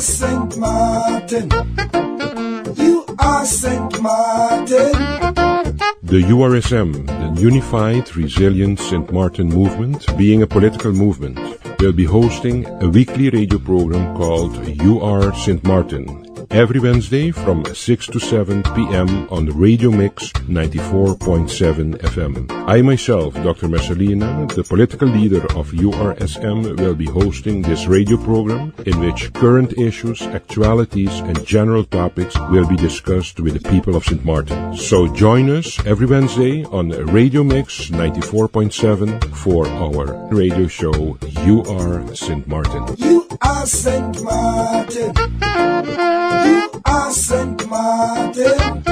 are Sint Maarten. You are Sint Maarten. The URSM, the Unified Resilient Sint Maarten Movement, being a political movement, will be hosting a weekly radio program called You Are Sint Maarten, every Wednesday from 6 to 7 p.m. on the Radio Mix 94.7 FM. I myself, Dr. Messalina, the political leader of URSM, will be hosting this radio program in which current issues, actualities and general topics will be discussed with the people of Sint Maarten. So join us every Wednesday on Radio Mix 94.7 for our radio show You Are Sint Maarten. You are Sint Maarten. You are Sint Maarten.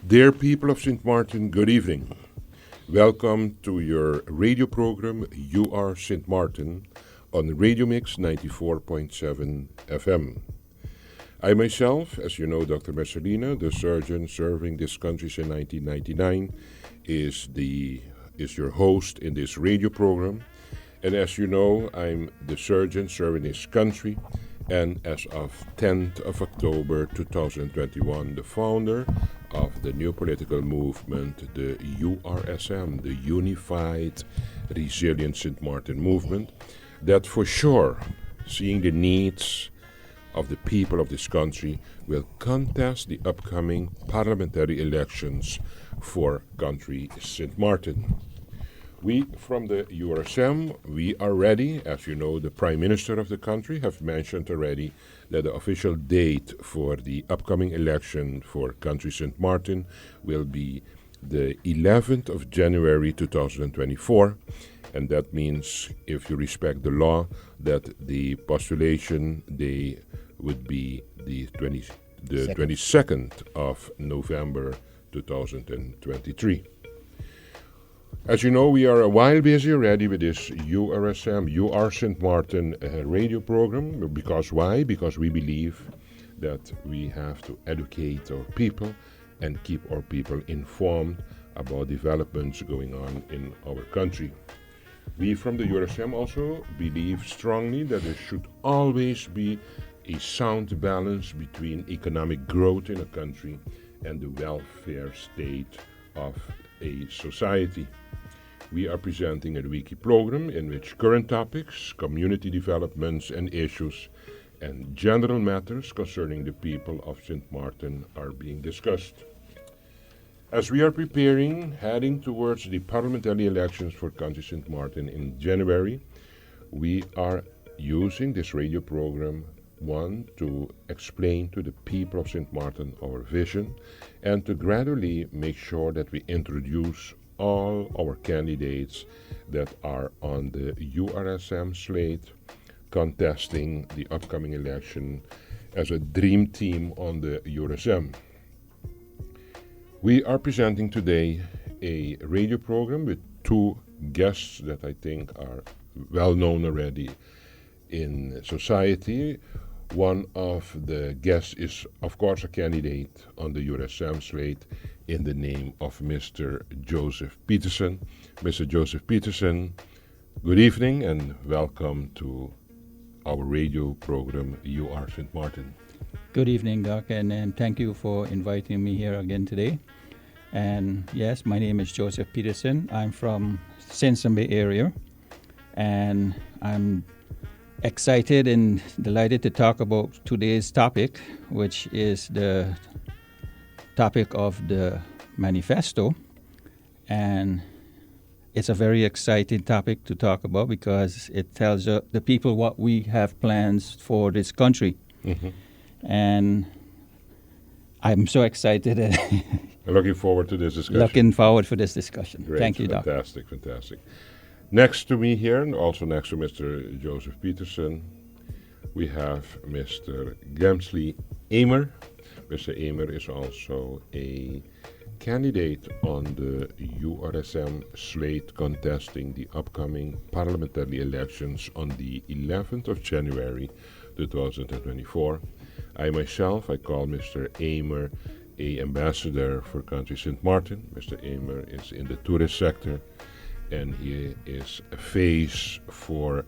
Dear people of Sint Maarten, good evening. Welcome to your radio program You Are Sint Maarten on Radio Mix 94.7 FM. I myself, as you know, Dr. Messalina, the surgeon serving this country since 1999, is your host in this radio program. And as you know, I'm the surgeon serving this country, and as of 10th of October 2021, the founder of the new political movement, the URSM, the Unified Resilient Sint Maarten Movement, that for sure, seeing the needs of the people of this country, will contest the upcoming parliamentary elections for country Sint Maarten. We from the URSM, we are ready. As you know, the Prime Minister of the country have mentioned already that the official date for the upcoming election for country Sint Maarten will be the 11th of January 2024. And that means, if you respect the law, that the postulation day would be the 22nd of November 2023. As you know, we are a while busy already with this URSM, You Are Sint Maarten radio program. Because why? Because we believe that we have to educate our people and keep our people informed about developments going on in our country. We from the URSM also believe strongly that there should always be a sound balance between economic growth in a country and the welfare state of a society. We are presenting a weekly program in which current topics, community developments and issues, and general matters concerning the people of Sint Maarten are being discussed. As we are heading towards the parliamentary elections for country Sint Maarten in January, we are using this radio program, one, to explain to the people of Sint Maarten our vision, and to gradually make sure that we introduce all our candidates that are on the URSM slate contesting the upcoming election as a dream team on the URSM. We are presenting today a radio program with two guests that I think are well known already in society. One of the guests is, of course, a candidate on the URSM slate in the name of Mr. Joseph Peterson. Mr. Joseph Peterson, good evening and welcome to our radio program, You Are Sint Maarten. Good evening, Doc, and thank you for inviting me here again today. And yes, my name is Joseph Peterson. I'm from Sint Maarten area, and I'm excited and delighted to talk about today's topic, which is the topic of the manifesto. And it's a very exciting topic to talk about because it tells the people what we have plans for this country. Mm-hmm. And I'm so excited. Looking forward to this discussion. Looking forward for this discussion. Great. Thank you, Doc. Fantastic. Next to me here, and also next to Mr. Joseph Peterson, we have Mr. Gemsley Emer. Mr. Emer is also a candidate on the URSM slate contesting the upcoming parliamentary elections on the 11th of January 2024. I myself, I call Mr. Emer a ambassador for country Sint Maarten. Mr. Emer is in the tourist sector and he is a face for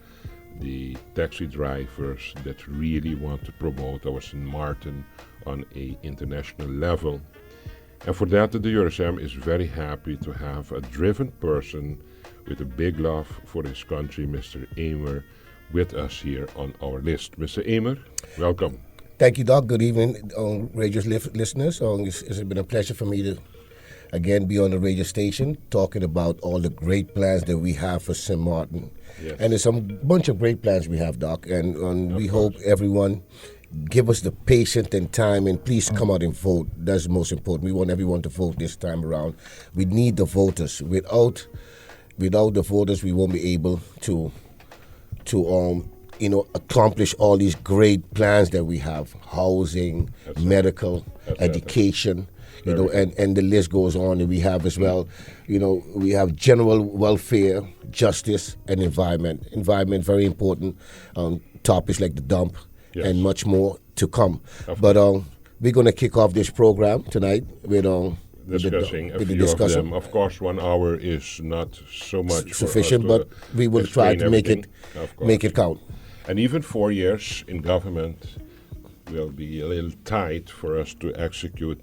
the taxi drivers that really want to promote our Sint Maarten on a international level. And for that, the URSM is very happy to have a driven person with a big love for his country, Mr. Emer, with us here on our list. Mr. Emer, welcome. Thank you, Doc. Good evening, radio listeners. It's been a pleasure for me to again be on the radio station talking about all the great plans that we have for Sint Maarten. Yes. And there's some bunch of great plans we have, Doc. And we hope everyone give us the patience and time, and please come out and vote. That's the most important. We want everyone to vote this time around. We need the voters. Without the voters, we won't be able to accomplish all these great plans that we have: housing, medical, education, and the list goes on. And we have as well, we have general welfare, justice, and environment. Environment, very important. Topics like the dump and much more to come. But we're going to kick off this program tonight with discussing a few of them. Of course, 1 hour is not so much sufficient, but we will try to make it count. And even 4 years in government will be a little tight for us to execute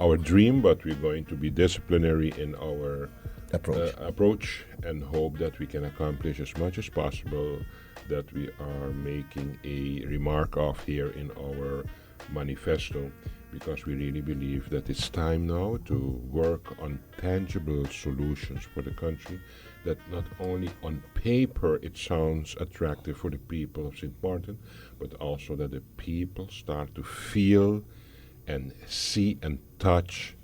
our dream, but we're going to be disciplinary in our approach and hope that we can accomplish as much as possible that we are making a remark of here in our manifesto, because we really believe that it's time now to work on tangible solutions for the country, that not only on paper it sounds attractive for the people of Sint Maarten, but also that the people start to feel and see and touch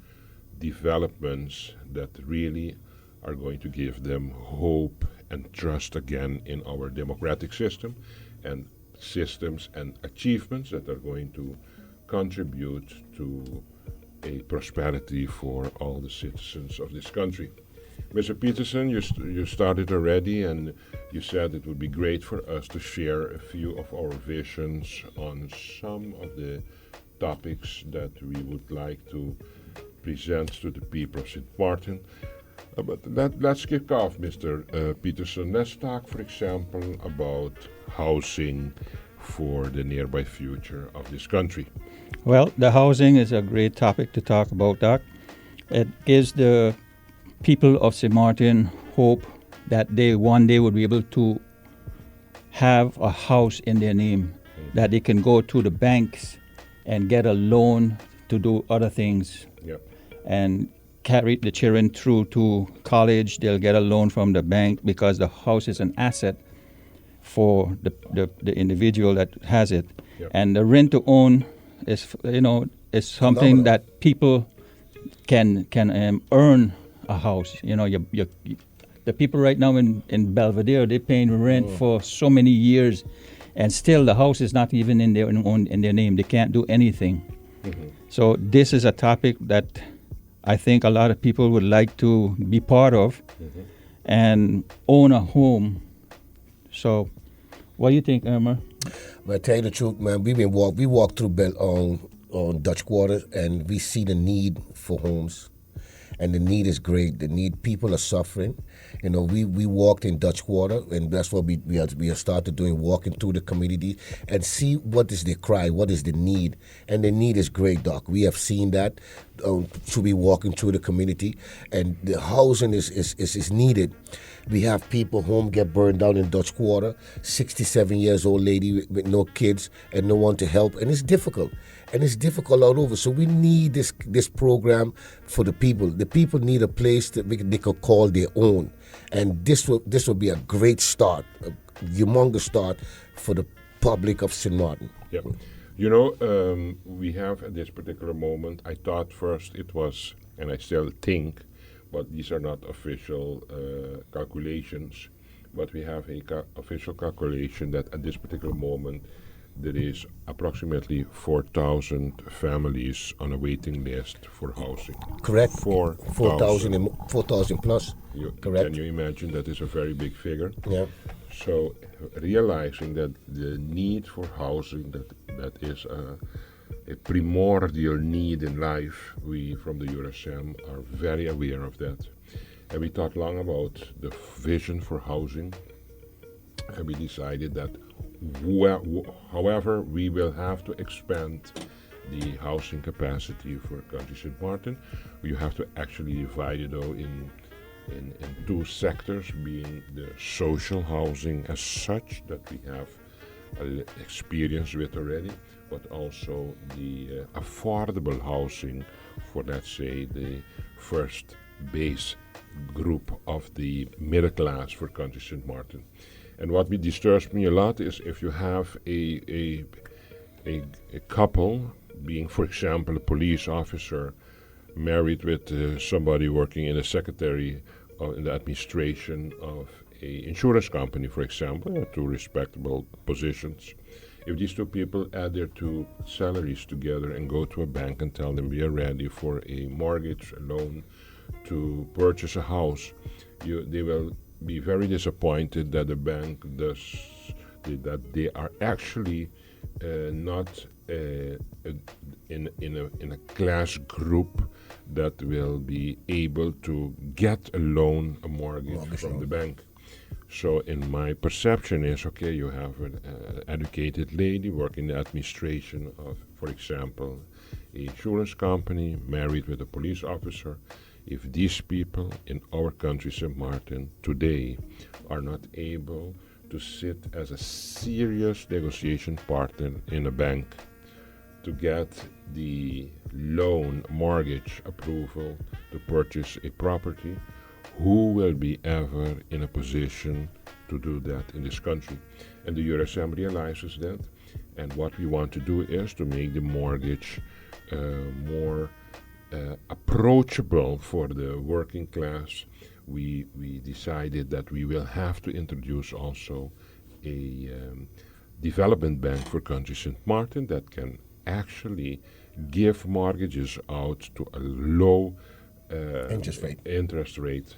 developments that really are going to give them hope and trust again in our democratic system, and systems and achievements that are going to contribute to a prosperity for all the citizens of this country. Mr. Peterson, you started already, and you said it would be great for us to share a few of our visions on some of the topics that we would like to present to the people of Sint Maarten. But let's kick off, Mr. Peterson. Let's talk, for example, about housing for the nearby future of this country. Well, the housing is a great topic to talk about, Doc. It gives the people of Sint Maarten hope that they one day would be able to have a house in their name, that they can go to the banks and get a loan to do other things, and carry the children through to college. They'll get a loan from the bank because the house is an asset for the individual that has it. And the rent to own is something that people can earn a house. The people right now in Belvedere, they're paying rent for so many years, and still the house is not even in their name. They can't do anything. So this is a topic that I think a lot of people would like to be part of and own a home. So what do you think, Emer? Well, tell you the truth, man, we walked through on Dutch Quarter, and we see the need for homes. And the need is great. The need, people are suffering. We walked in Dutch Quarter, and that's what we have started doing, walking through the community and see what is the cry, what is the need. And the need is great, Doc. We have seen that to be walking through the community, and the housing is needed. We have people home get burned down in Dutch Quarter, 67 years old lady with no kids and no one to help, and it's difficult. And it's difficult all over. So we need this program for the people. The people need a place that they could call their own. And this will be a great start, a humongous start for the public of Sint Maarten. Yep. We have at this particular moment, I thought first it was, and I still think, but these are not official calculations, but we have a official calculation that at this particular moment there is approximately 4,000 families on a waiting list for housing. Correct. 4,000 plus. Correct. Can you imagine that is a very big figure? Yeah. So realizing that the need for housing, that is a primordial need in life, we from the URSM are very aware of that. And we thought long about the vision for housing, and we decided that however we will have to expand the housing capacity for County Sint Maarten. You have to actually divide it though in two sectors, being the social housing as such that we have experience with already, but also the affordable housing for, let's say, the first base group of the middle class for County Sint Maarten. And what disturbs me a lot is if you have a couple, being, for example, a police officer married with somebody working in a secretary in the administration of a insurance company, for example, two respectable positions. If these two people add their two salaries together and go to a bank and tell them we are ready for a mortgage, a loan to purchase a house, they will be very disappointed that the bank does that they are actually not in a class group that will be able to get a loan, a mortgage from the bank. So in my perception is, okay, you have an educated lady working in the administration of, for example, an insurance company, married with a police officer. If these people in our country, Sint Maarten, today are not able to sit as a serious negotiation partner in a bank to get the loan mortgage approval to purchase a property, who will be ever in a position to do that in this country? And the URSM realizes that, and what we want to do is to make the mortgage more approachable for the working class. We decided that we will have to introduce also a development bank for Country Sint Maarten that can actually give mortgages out to a low interest rate,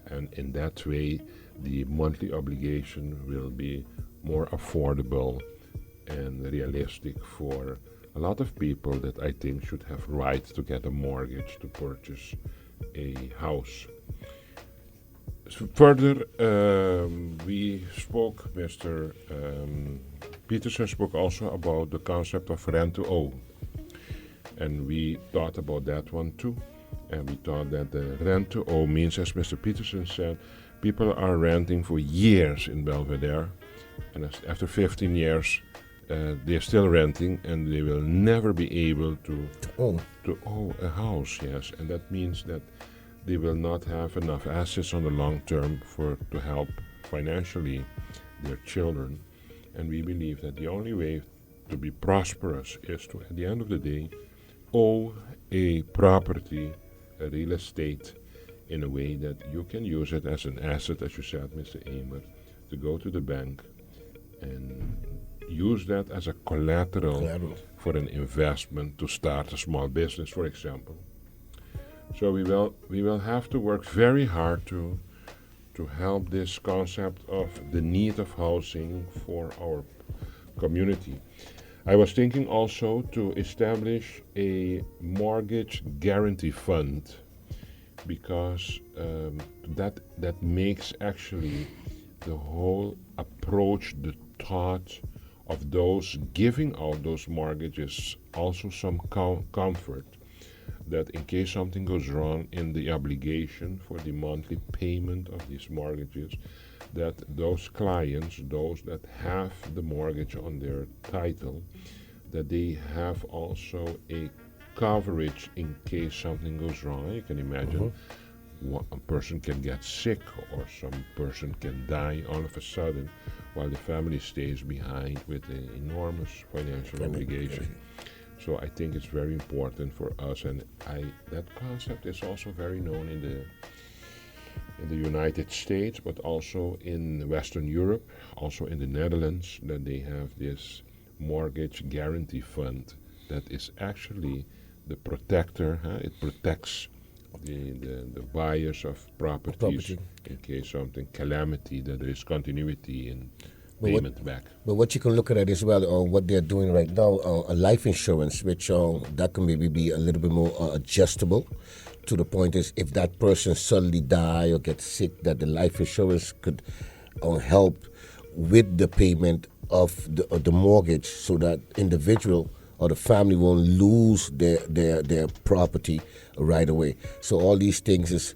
and in that way the monthly obligation will be more affordable and realistic for a lot of people that I think should have right to get a mortgage to purchase a house. Further, we spoke, Mr. Peterson spoke also about the concept of rent to own. And we thought about that one too. And we thought that the rent to own means, as Mr. Peterson said, people are renting for years in Belvedere. And after 15 years, they're still renting, and they will never be able to own a house, yes. And that means that they will not have enough assets on the long term to help financially their children. And we believe that the only way to be prosperous is to, at the end of the day, own a property, a real estate, in a way that you can use it as an asset, as you said, Mr. Emer, to go to the bank and use that as a collateral for an investment to start a small business, for example. So we will have to work very hard to help this concept of the need of housing for our community. I was thinking also to establish a mortgage guarantee fund, because that makes actually the whole approach, the thought of those giving out those mortgages also some comfort, that in case something goes wrong in the obligation for the monthly payment of these mortgages, that those clients, those that have the mortgage on their title, that they have also a coverage in case something goes wrong. You can imagine a person can get sick, or some person can die all of a sudden, while the family stays behind with an enormous financial obligation. So I think it's very important for us, and that concept is also very known in the United States, but also in Western Europe, also in the Netherlands, that they have this mortgage guarantee fund that is actually the protector. It protects the buyers of properties in case something calamity, that there is continuity in payment back. But what you can look at it as well, what they're doing right now, a life insurance, which that can maybe be a little bit more adjustable. To the point is, if that person suddenly die or get sick, that the life insurance could help with the payment of the mortgage, so that individual or the family won't lose their property right away. So all these things is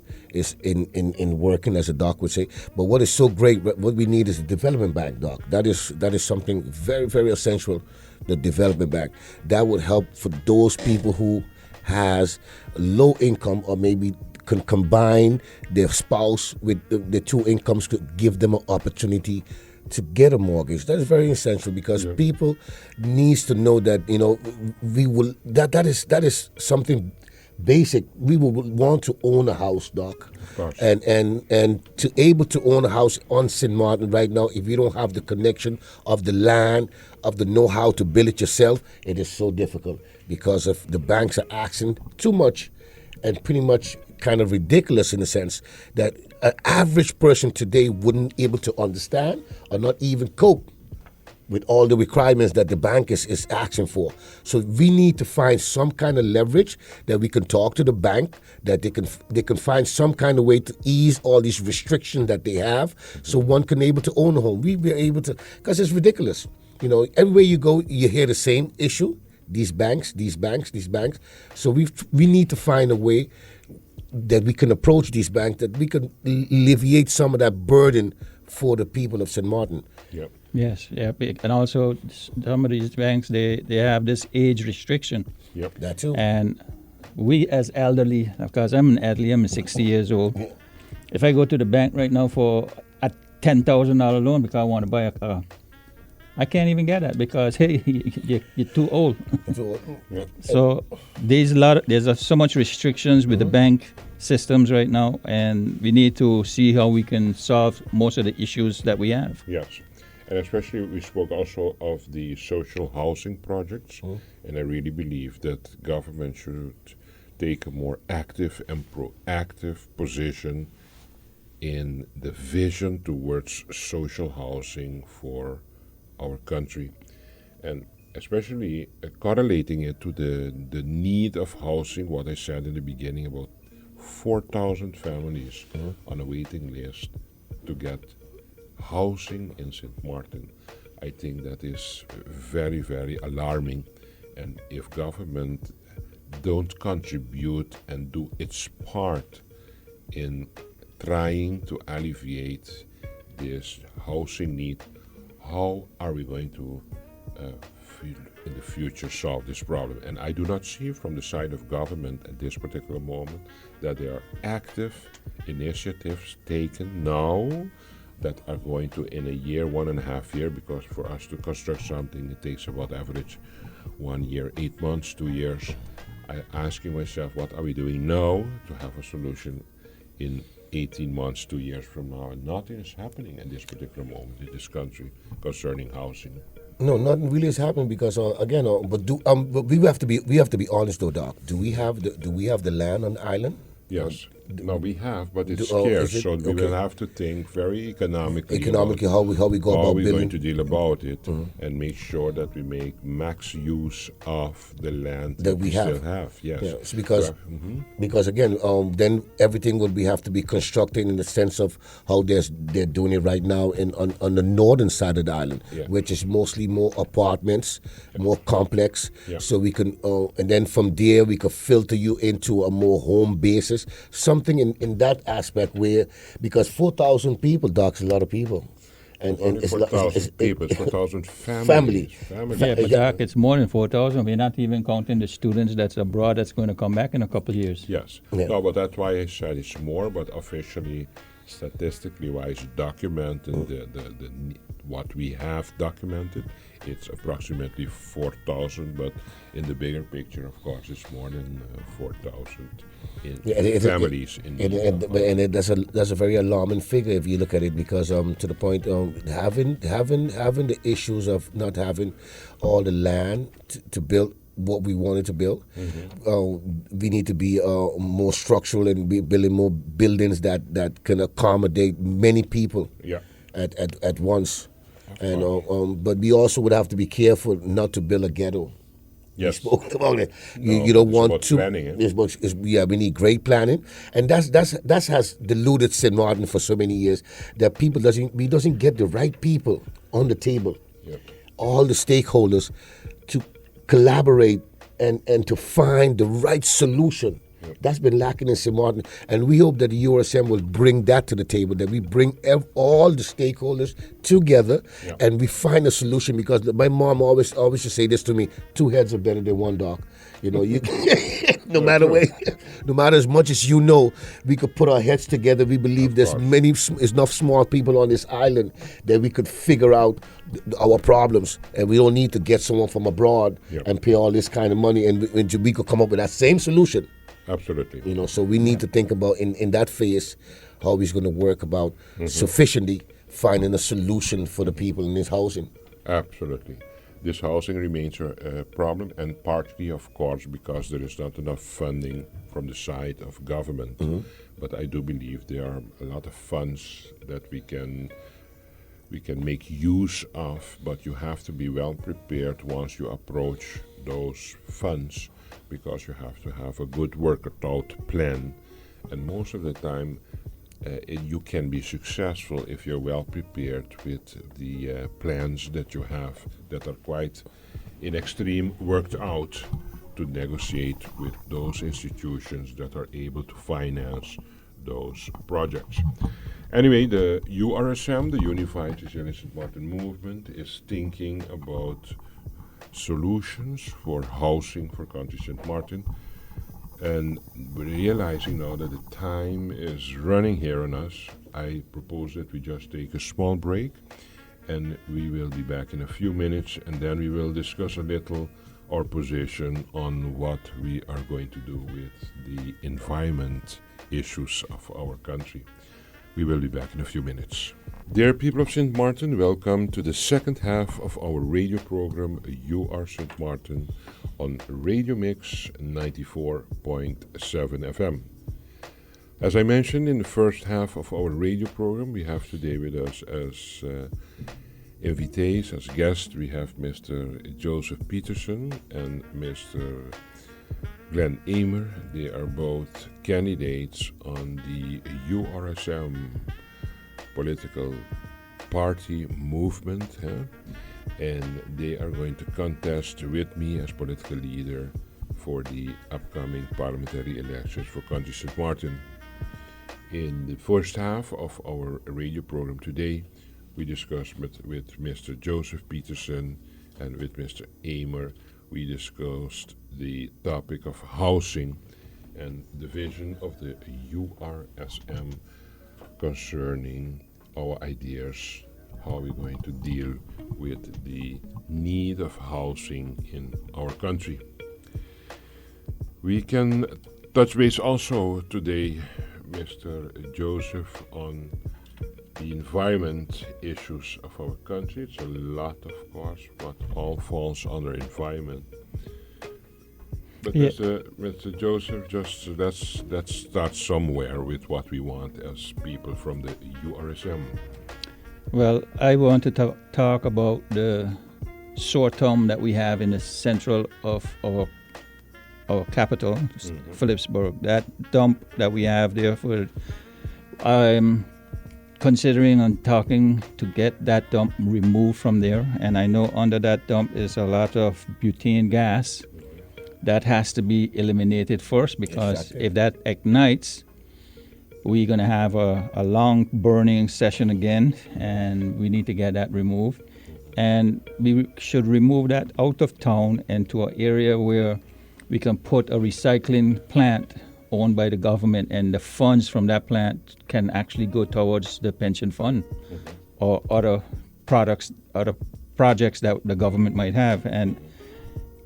in working, as a doc would say. But what is so great, what we need is a development bank, doc. That is something very, very essential, the development bank. That would help for those people who has low income, or maybe can combine their spouse with the two incomes to give them an opportunity to get a mortgage. That is very essential, because people needs to know that that is something basic. We will want to own a house, doc, and to able to own a house on Sint Maarten right now, if you don't have the connection of the land, of the know-how to build it yourself, it is so difficult, because of the banks are asking too much, and pretty much kind of ridiculous in the sense that an average person today wouldn't able to understand or not even cope with all the requirements that the bank is asking for. So we need to find some kind of leverage that we can talk to the bank, that they can find some kind of way to ease all these restrictions that they have, so one can able to own a home. We be able to, because it's ridiculous. Everywhere you go, you hear the same issue. These banks. So we need to find a way that we can approach these banks, that we can alleviate some of that burden for the people of Sint Maarten. Yep. Yes, yeah, and also some of these banks, they have this age restriction. Yep. That too. And we as elderly, of course, I'm an elderly, I'm 60 years old. If I go to the bank right now for a $10,000 loan because I want to buy a car, I can't even get that, because hey, you're too old. So there's so much restrictions with the bank systems right now, and we need to see how we can solve most of the issues that we have. Yes. And especially, we spoke also of the social housing projects, and I really believe that government should take a more active and proactive position in the vision towards social housing for our country, and especially correlating it to the need of housing. What I said in the beginning, about 4,000 families on a waiting list to get housing in Sint Maarten. I think that is very, very alarming, and if government don't contribute and do its part in trying to alleviate this housing need, how are we going to in the future solve this problem? And I do not see from the side of government at this particular moment that there are active initiatives taken now that are going to, in a year, 1.5 years, because for us to construct something, it takes about average 1 year, 8 months, 2 years. I'm asking myself, what are we doing now to have a solution in 18 months, 2 years from now? And nothing is happening at this particular moment in this country concerning housing. No, nothing really is happening, because but we have to be honest though, Doc. Do we have the land on the island? Yes. No, we have, but it's scarce, so we will have to think very economically how we go about we're building. going to deal about it, and make sure that we make max use of the land that we still have. Yes, yeah, because again, then everything will have to be constructed in the sense of how they're doing it right now on the northern side of the island, which is mostly more apartments, more complex. Yeah. So we can, and then from there we could filter you into a more home basis. Something in that aspect where, because 4,000 people, Doc, is a lot of people. And it's 4,000 people, it's 4,000 families. Yeah, but Doc, it's more than 4,000. We're not even counting the students that's abroad that's going to come back in a couple of years. Yes. Yeah. No, but that's why I said it's more, but officially, statistically wise, documented the what we have documented, it's approximately 4,000, but in the bigger picture, of course, it's more than 4,000 families. That's a very alarming figure if you look at it, because to the point having the issues of not having all the land to build what we wanted to build. We need to be more structural and be building more buildings that can accommodate many people at once. And fun. but we also would have to be careful not to build a ghetto. Yes. We spoke about it. No, You don't it's want about to. planning, eh? We need great planning, and that has deluded St. Martin for so many years that we doesn't get the right people on the table, Yep. all the stakeholders to collaborate and to find the right solution. That's been lacking in St. Martin, and we hope that the URSM will bring that to the table, that we bring all the stakeholders together and we find a solution, because my mom always used to say this to me: two heads are better than one dog. You know, you no matter true. no matter as much as you know, we could put our heads together. We believe Of there's course. enough small people on this island that we could figure out our problems, and we don't need to get someone from abroad and pay all this kind of money, and we could come up with that same solution. Absolutely. You know, so we need to think about in that phase how he's going to work about sufficiently finding a solution for the people in this housing. Absolutely. This housing remains a problem, and partly, of course, because there is not enough funding from the side of government. But I do believe there are a lot of funds that we can make use of, but you have to be well prepared once you approach those funds, because you have to have a good worked out plan, and most of the time you can be successful if you're well prepared with the plans that you have that are quite in extreme worked out to negotiate with those institutions that are able to finance those projects. Anyway, the URSM, the Unified Resilient St. Martin Movement, is thinking about solutions for housing for Country St. Martin, and we're realizing now that the time is running here on us. I propose that we just take a small break, and we will be back in a few minutes, and then we will discuss a little our position on what we are going to do with the environment issues of our country. We will be back in a few minutes. Dear people of Sint Maarten, welcome to the second half of our radio program, You Are Sint Maarten, on Radio Mix 94.7 FM. As I mentioned in the first half of our radio program, we have today with us as invitees, as guests, we have Mr. Joseph Peterson and Mr. Glenn Emer. They are both candidates on the URSM political party movement, and they are going to contest with me as political leader for the upcoming parliamentary elections for Country St. Maarten. In the first half of our radio program today, we discussed with Mr. Joseph Peterson and with Mr. Emer. We discussed the topic of housing and the vision of the URSM concerning our ideas, how we're going to deal with the need of housing in our country. We can touch base also today, Mr. Joseph, on the environment issues of our country. It's a lot, of course, but all falls under environment. But Mr. Joseph, just let's start somewhere with what we want as people from the URSM. Well, I want to talk about the sore thumb that we have in the central of our capital, Phillipsburg. That dump that we have there, I'm considering on talking to get that dump removed from there. And I know under that dump is a lot of butane gas. That has to be eliminated first, because if that ignites, we're going to have a long burning session again, and we need to get that removed. And we should remove that out of town and to an area where we can put a recycling plant owned by the government, and the funds from that plant can actually go towards the pension fund or other projects that the government might have. And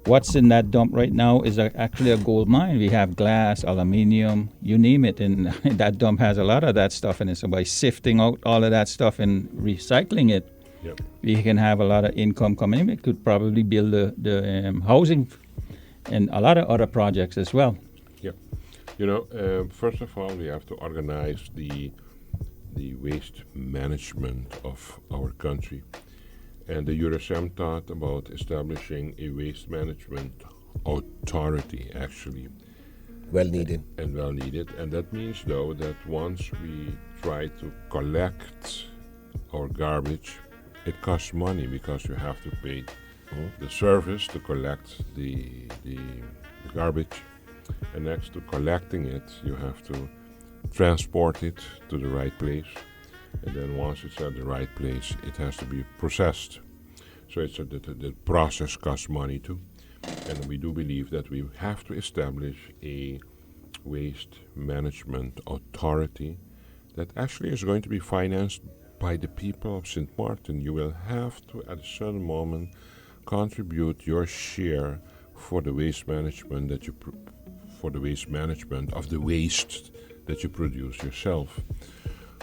what's in that dump right now is actually a gold mine. We have glass, aluminium, you name it, and that dump has a lot of that stuff in it. So by sifting out all of that stuff and recycling it, we can have a lot of income coming in. We could probably build the housing and a lot of other projects as well. Yeah. First of all, we have to organize the waste management of our country. And the URSM thought about establishing a waste management authority, actually, Well needed. and well needed. And that means, though, that once we try to collect our garbage, it costs money because you have to pay the service to collect the garbage. And next to collecting it, you have to transport it to the right place. And then once it's at the right place, it has to be processed. So the process costs money too. And we do believe that we have to establish a waste management authority that actually is going to be financed by the people of Sint Maarten. You will have to, at a certain moment, contribute your share for the waste management for the waste management of the waste that you produce yourself.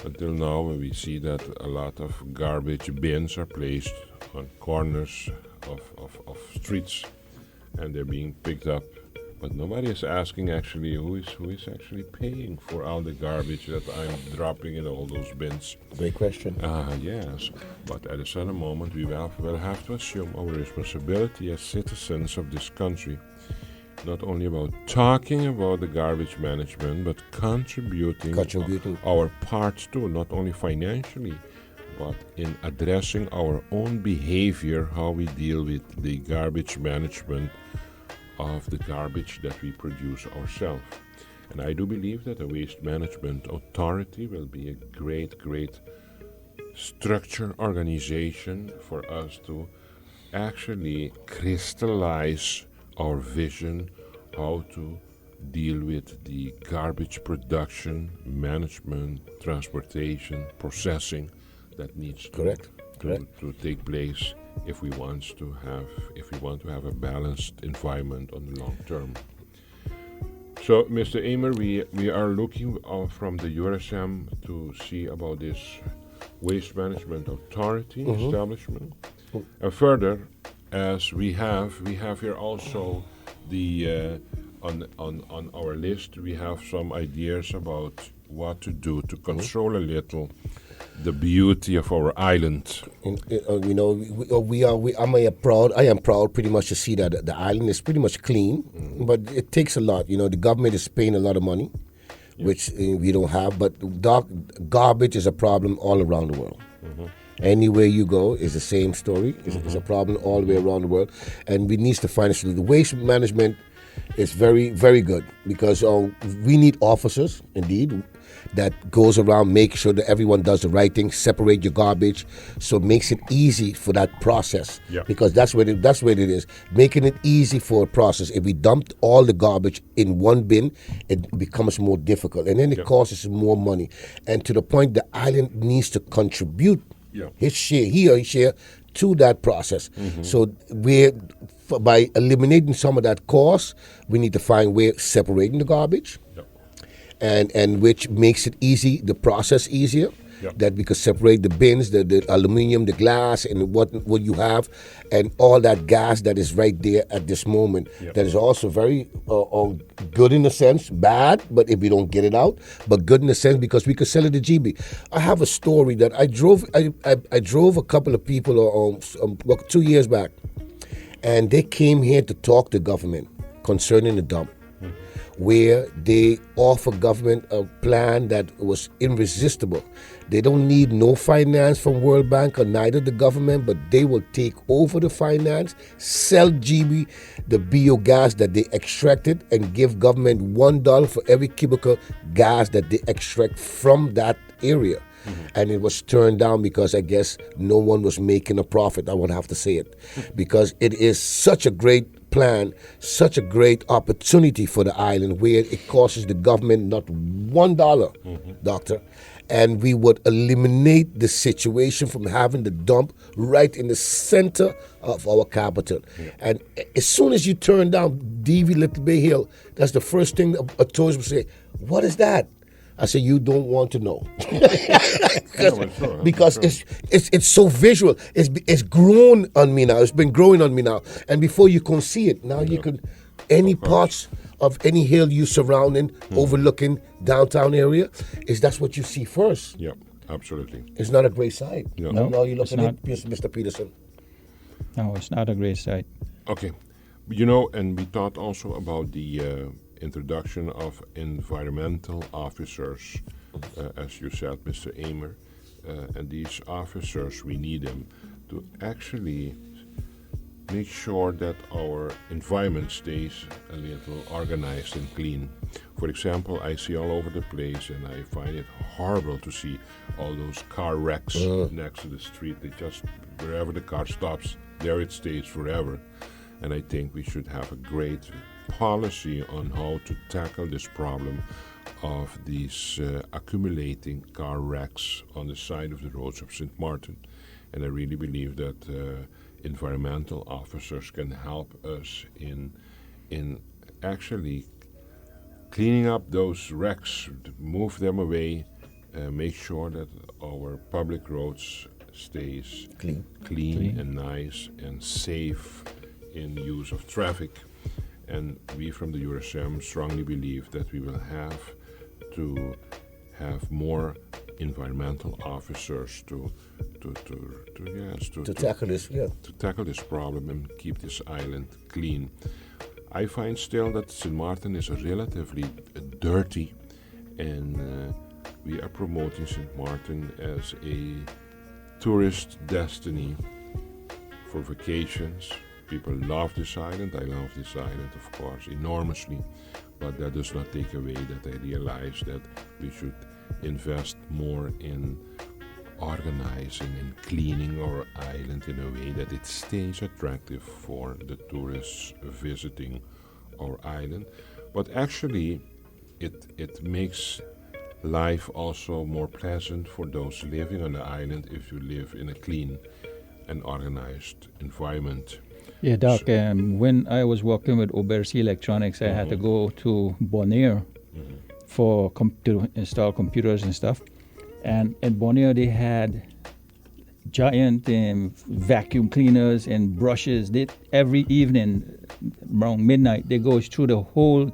Until now, we see that a lot of garbage bins are placed on corners of streets, and they're being picked up. But nobody is asking actually who is actually paying for all the garbage that I'm dropping in all those bins. Great question. Yes, but at a certain moment we will have to assume our responsibility as citizens of this country, not only about talking about the garbage management, but contributing our part too, not only financially, but in addressing our own behavior, how we deal with the garbage management of the garbage that we produce ourselves. And I do believe that a waste management authority will be a great structure organization for us to actually crystallize our vision how to deal with the garbage production, management, transportation, processing that needs to take place if we want to have a balanced environment on the long term. So, Mr. Emer, we are looking from the URSM to see about this waste management authority establishment. And further, as we have here also the on our list, we have some ideas about what to do to control a little the beauty of our island. I am proud pretty much to see that the island is pretty much clean, but it takes a lot. The government is paying a lot of money, which we don't have, but garbage is a problem all around the world. Anywhere you go is the same story. It's a problem all the way around the world, and we need to find a solution. The waste management is very, very good because we need officers, indeed, that goes around, make sure that everyone does the right thing, separate your garbage, so it makes it easy for that process. Because that's what it is, making it easy for a process. If we dumped all the garbage in one bin, it becomes more difficult, and then it costs us more money. And to the point, the island needs to contribute his share to that process. So by eliminating some of that cost, we need to find ways separating the garbage, and which makes it easy, the process easier. That we could separate the bins, the aluminum, the glass, and what you have, and all that gas that is right there at this moment. That is also very good in a sense, bad, but if we don't get it out, but good in a sense because we could sell it to GB. I have a story that I drove a couple of people 2 years back, and they came here to talk to government concerning the dump, where they offer government a plan that was irresistible. They don't need no finance from World Bank or neither the government, but they will take over the finance, sell GB the biogas that they extracted, and give government $1 for every cubicle gas that they extract from that area. And it was turned down because I guess no one was making a profit. I would have to say it, because it is such a great plan, such a great opportunity for the island where it costs the government not $1, doctor, and we would eliminate the situation from having the dump right in the center of our capital. And as soon as you turn down DV Little Bay Hill, that's the first thing a tourist will say, "What is that?" I said, "You don't want to know," because it's so visual. It's grown on me now. It's been growing on me now, and before you can see it, now you can any parts of any hill you surrounding, overlooking downtown area, that's what you see first. Yeah, absolutely. It's not a great sight. Yeah. No, now you look it's at not. it, Mr. Peterson. No, it's not a great sight. Okay. You know, and we thought also about the introduction of environmental officers, as you said, Mr. Emer. And these officers, we need them to actually make sure that our environment stays a little organized and clean. For example, I see all over the place, and I find it horrible to see all those car wrecks next to the street. They just, wherever the car stops, there it stays forever. And I think we should have a great policy on how to tackle this problem of these accumulating car wrecks on the side of the roads of Sint Maarten. And I really believe that environmental officers can help us in actually cleaning up those wrecks, move them away, make sure that our public roads stays clean and nice and safe in use of traffic. And we from the URSM strongly believe that we will have to have more environmental officers to tackle this, to tackle this problem and keep this island clean. I find still that Sint Maarten is relatively dirty, and we are promoting Sint Maarten as a tourist destiny for vacations. People love this island. I love this island, of course, enormously. But that does not take away that I realize that we should invest more in organizing and cleaning our island in a way that it stays attractive for the tourists visiting our island. But actually, it makes life also more pleasant for those living on the island if you live in a clean and organized environment. Yeah, Doc, when I was working with Obersi Electronics, I had to go to Bonaire for to install computers and stuff. And in Bonaire, they had giant vacuum cleaners and brushes. Every evening, around midnight, they go through the whole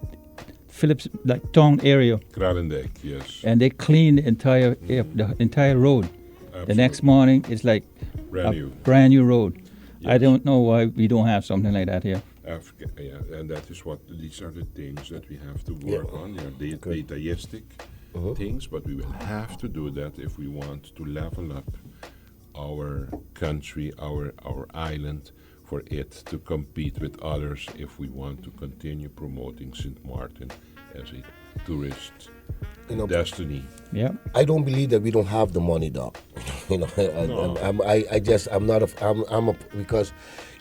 Phillips town area. Kralendijk, yes. And they clean the entire road. Absolutely. The next morning, it's like brand new road. Yes. I don't know why we don't have something like that here. And that is these are the things that we have to work on. They are dataistic things, but we will have to do that if we want to level up our country, our island, for it to compete with others if we want to continue promoting Sint Maarten as a tourist destiny. Yeah, I don't believe that we don't have the money, Doc. Because,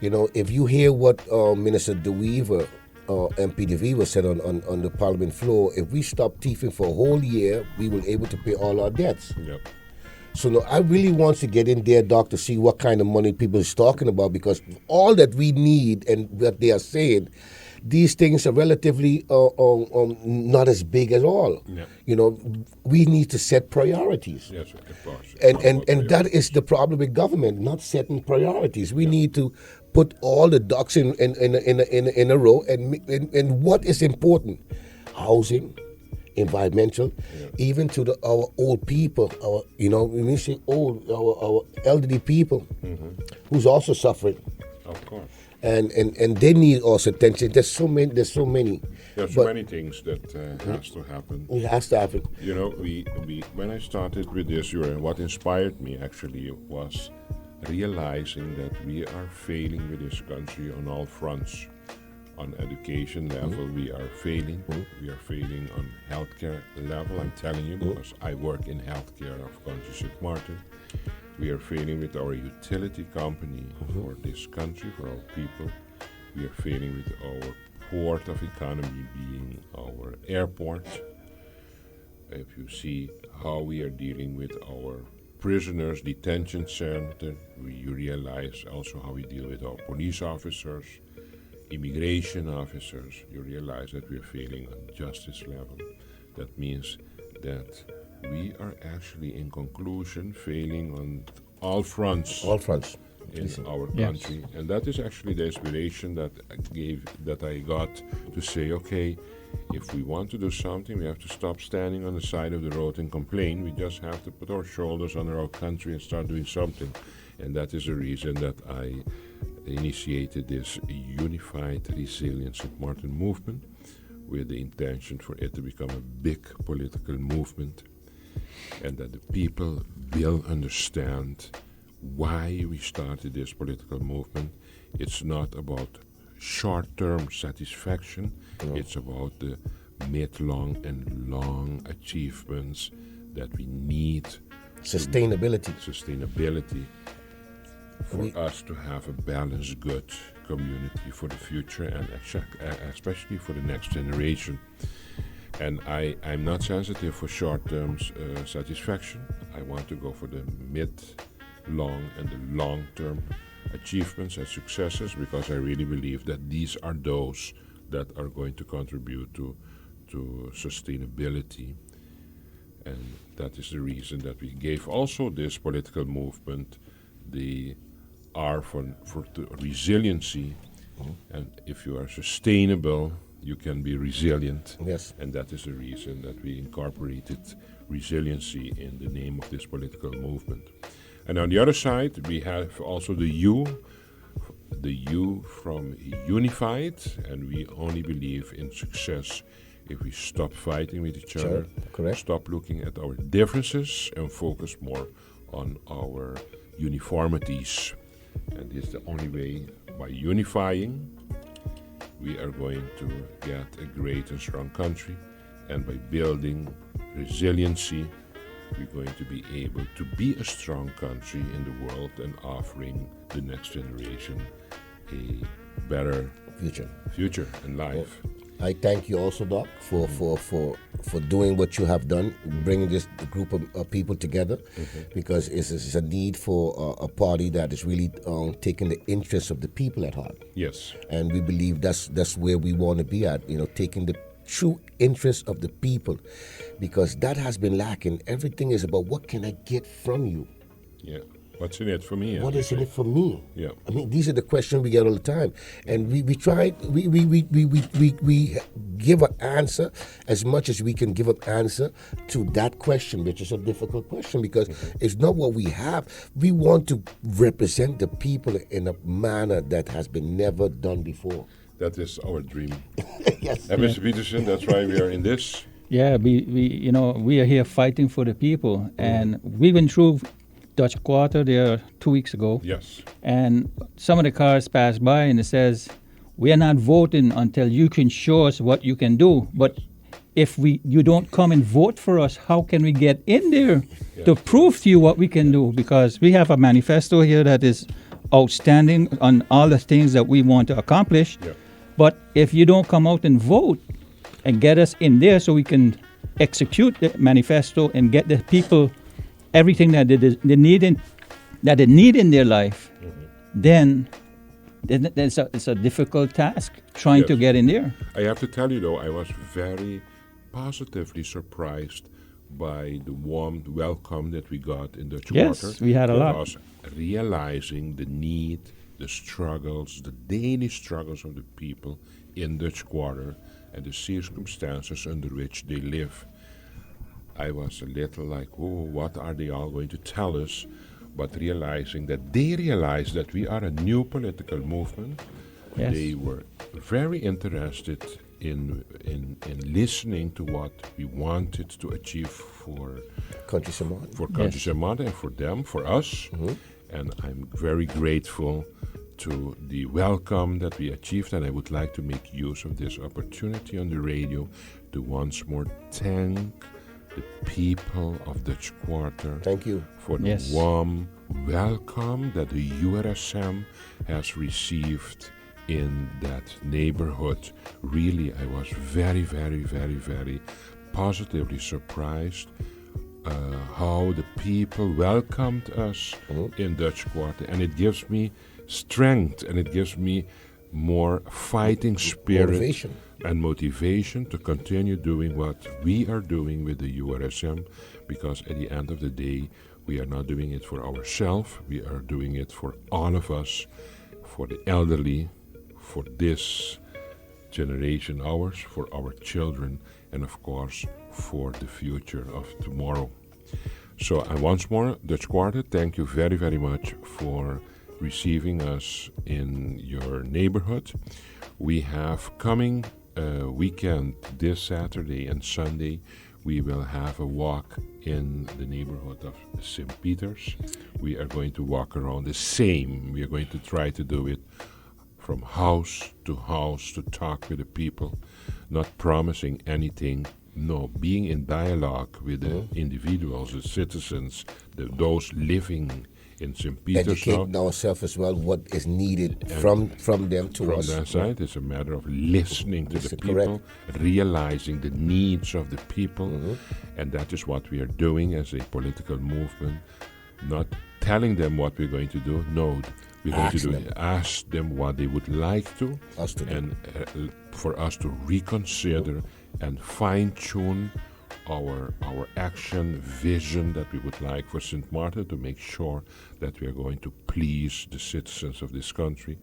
if you hear what Minister De Wever, MP De Wever said on the Parliament floor, if we stop thieving for a whole year, we will able to pay all our debts. Yep. So no, I really want to get in there, Doc, to see what kind of money people is talking about, because all that we need and what they are saying, these things are relatively not as big at all. Yeah. We need to set priorities. Yes, of course. And that is the problem with government, not setting priorities. We need to put all the ducks in a row and what is important: housing, environmental, even to our old people, when we say old, our elderly people, who's also suffering. Of course. And they need also attention. There's so many. There's so many things that has to happen. It has to happen. We when I started with this, what inspired me actually was realizing that we are failing with this country on all fronts. On education level, we are failing. We are failing on healthcare level. I'm telling you, because I work in healthcare of country Sint Maarten. We are failing with our utility company for this country, for our people. We are failing with our port of economy being our airport. If you see how we are dealing with our prisoners detention center, you realize also how we deal with our police officers, immigration officers. You realize that we are failing on justice level. That means that we are actually, in conclusion, failing on all fronts. All fronts. In our country. Yes. And that is actually the inspiration that I got to say, okay, if we want to do something, we have to stop standing on the side of the road and complain. We just have to put our shoulders under our country and start doing something. And that is the reason that I initiated this unified, resilient Sint Maarten movement with the intention for it to become a big political movement, and that the people will understand why we started this political movement. It's not about short-term satisfaction, it's about the mid-long and long achievements that we need. Sustainability. Sustainability for us to have a balanced, good community for the future, and especially for the next generation. And I'm not sensitive for short-term satisfaction. I want to go for the mid, long, and the long-term achievements and successes, because I really believe that these are those that are going to contribute to sustainability. And that is the reason that we gave also this political movement the R for the resiliency. And if you are sustainable, you can be resilient. Yes. And that is the reason that we incorporated resiliency in the name of this political movement. And on the other side, we have also the U from unified, and we only believe in success if we stop fighting with each other, correct. Stop looking at our differences and focus more on our uniformities. And this is the only way. By unifying, we are going to get a great and strong country, and by building resiliency, we're going to be able to be a strong country in the world and offering the next generation a better future and life. I thank you also, Doc, for doing what you have done, bringing this group of people together, because it's a need for a party that is really taking the interests of the people at heart. Yes. And we believe that's where we want to be at, taking the true interest of the people, because that has been lacking. Everything is about what can I get from you? Yeah. What's in it for me? What is in it for me? Yeah. I mean, these are the questions we get all the time, and we give an answer as much as we can give an answer to that question, which is a difficult question, because it's not what we have. We want to represent the people in a manner that has been never done before. That is our dream. Yes. And Mr. Peterson, that's why we are in this. Yeah, we are here fighting for the people, and we went through Dutch Quarter there 2 weeks ago. Yes. And some of the cars passed by and it says, we are not voting until you can show us what you can do. But if you don't come and vote for us, how can we get in there to prove to you what we can do? Because we have a manifesto here that is outstanding on all the things that we want to accomplish. Yeah. But if you don't come out and vote and get us in there so we can execute the manifesto and get the people everything that they need in their life, then it's a difficult task trying to get in there. I have to tell you, though, I was very positively surprised by the warm welcome that we got in Dutch Quarter. Yes, we had a lot. Because realizing the need, the struggles, the daily struggles of the people in Dutch Quarter and the circumstances under which they live. I was a little like, oh, what are they all going to tell us? But realizing that they realized that we are a new political movement, yes. They were very interested in listening to what we wanted to achieve for Country Sint Maarten. For Country Sint Maarten and for them, for us. And I'm very grateful to the welcome that we achieved, and I would like to make use of this opportunity on the radio to once more thank the people of Dutch Quarter. Thank you. For the warm welcome that the URSM has received in that neighborhood. Really, I was very, very, very, very positively surprised how the people welcomed us in Dutch Quarter. And it gives me strength, and it gives me more fighting spirit and motivation to continue doing what we are doing with the URSM, because at the end of the day, we are not doing it for ourselves, we are doing it for all of us, for the elderly, for this generation, ours, for our children, and of course, for the future of tomorrow. So, and once more, Dutch Quarter, thank you very, very much for receiving us in your neighborhood. We have coming weekend, this Saturday and Sunday, we will have a walk in the neighborhood of St. Peter's. We are going to walk around the same. We are going to try to do it from house to talk with the people, not promising anything. No, being in dialogue with the individuals, the citizens, those living in St. Peter's. Educating ourselves as well what is needed from them to us. From their side, it's a matter of listening to the people, correct. realizing the needs of the people, and that is what we are doing as a political movement. Not telling them what we're going to do. No, we're going to ask them what they would like to, and for us to reconsider and fine-tune our action vision that we would like for Sint Maarten, to make sure that we are going to please the citizens of this country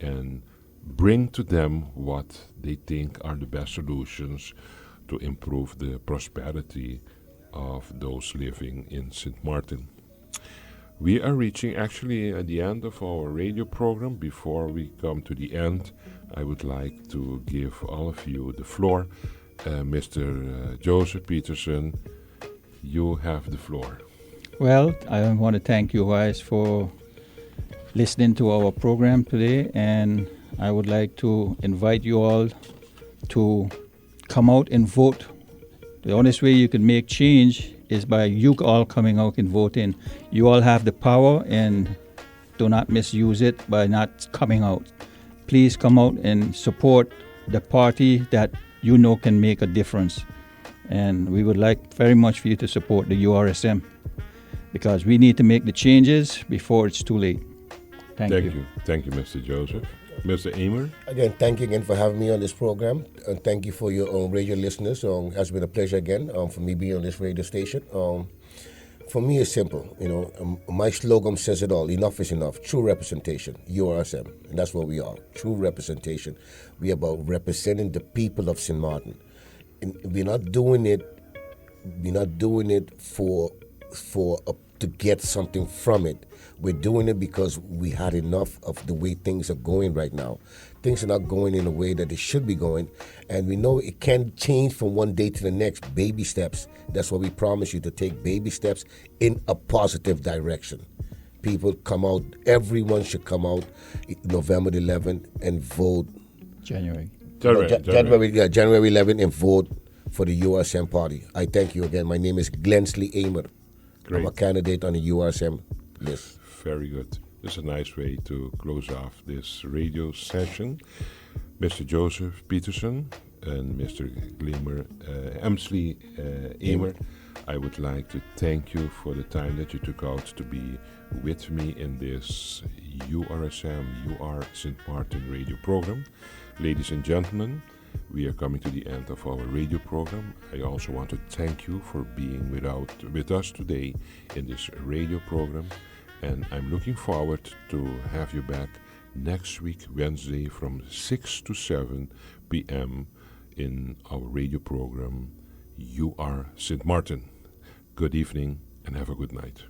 and bring to them what they think are the best solutions to improve the prosperity of those living in Sint Maarten. We are reaching actually at the end of our radio program. Before we come to the end, I would like to give all of you the floor. Mr. Joseph Peterson, you have the floor. Well, I want to thank you guys for listening to our program today, and I would like to invite you all to come out and vote. The honest way you can make change is by you all coming out and voting. You all have the power, and do not misuse it by not coming out. Please come out and support the party that you know can make a difference. And we would like very much for you to support the URSM, because we need to make the changes before it's too late. Thank you. Thank you, Mr. Joseph. Mr. Emer? Again, thank you again for having me on this program. And thank you for your radio listeners. It has been a pleasure again for me being on this radio station. For me, it's simple. My slogan says it all. Enough is enough. True representation. URSM. And that's what we are. True representation. We are about representing the people of Sint Maarten. And we're not doing it for to get something from it. We're doing it because we had enough of the way things are going right now. Things are not going in a way that they should be going, and we know it can change from one day to the next. Baby steps. That's what we promise you, to take baby steps in a positive direction. People come out. Everyone should come out November 11th and vote. January 11th and vote for the URSM party. I thank you again. My name is Glensley Emer. Great. I'm a candidate on the URSM list. Very good. This is a nice way to close off this radio session. Mr. Joseph Peterson and Mr. Emsley Emer, I would like to thank you for the time that you took out to be with me in this URSM, UR Sint Maarten radio program. Ladies and gentlemen, we are coming to the end of our radio program. I also want to thank you for being with us today in this radio program. And I'm looking forward to have you back next week, Wednesday, from 6 to 7 p.m. in our radio program, UR Sint Maarten. Good evening and have a good night.